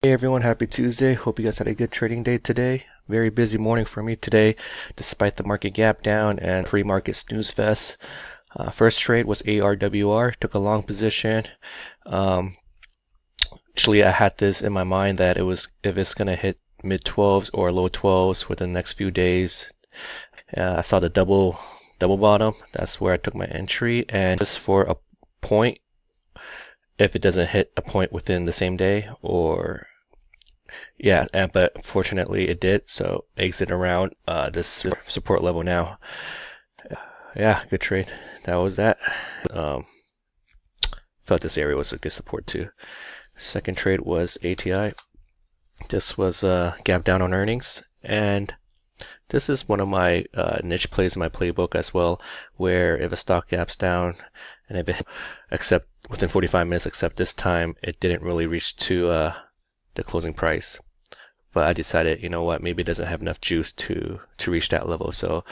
Hey everyone, happy Tuesday. Hope you guys had a good trading day today. Very busy morning for me today, despite the market gap down and pre-market snooze fest. First trade was ARWR, took a long position. Um, Actually, I had this in my mind that if it's gonna hit mid 12s or low 12s within the next few days. I saw the double bottom. That's where I took my entry, and just for a point, if it doesn't hit a point within the same day or yeah, but fortunately it did. So exit around this support level now. Yeah, good trade. That was that. Um, Felt this area was a good support too. Second trade was ATI. This was gap down on earnings, and this is one of my niche plays in my playbook as well, where if a stock gaps down and if it except within 45 minutes, except this time it didn't really reach to the closing price. But I decided, you know what, maybe it doesn't have enough juice to reach that level. So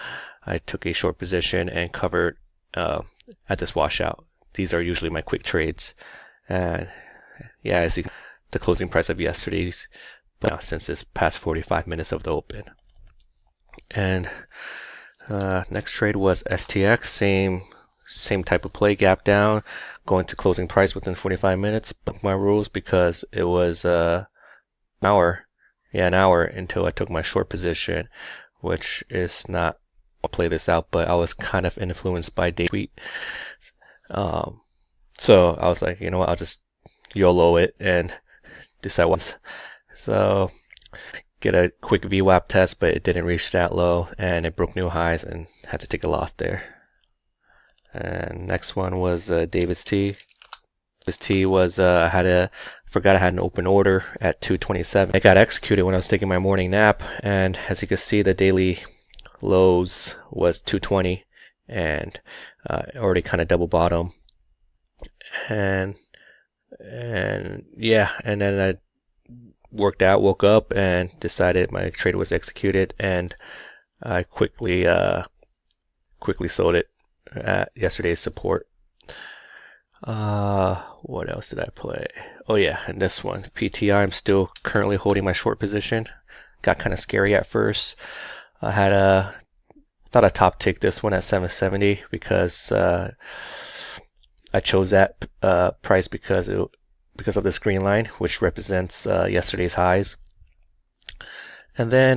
I took a short position and covered at this washout. These are usually my quick trades. And yeah, as you can see, the closing price of yesterday's, but now since it's past 45 minutes of the open. And next trade was STX, same type of play, gap down, going to closing price within 45 minutes. Broke my rules because it was an hour. Yeah, an hour until I took my short position, which is not, I'll play this out, but I was kind of influenced by Dave's tweet. So I was like, you know what, I'll just YOLO it and decide what. So get a quick VWAP test, but it didn't reach that low and it broke new highs and had to take a loss there. And next one was Davis T. This T was forgot I had an open order at 227. It got executed when I was taking my morning nap, and as you can see, the daily lows was 220 and already kind of double bottom. And yeah, and then I woke up and decided my trade was executed, and I quickly sold it at yesterday's support. What else did I play? Oh yeah, and this one, PTI, I'm still currently holding my short position. Got kind of scary at first. I thought I top ticked this one at 770 because I chose that price because of this green line, which represents yesterday's highs. And then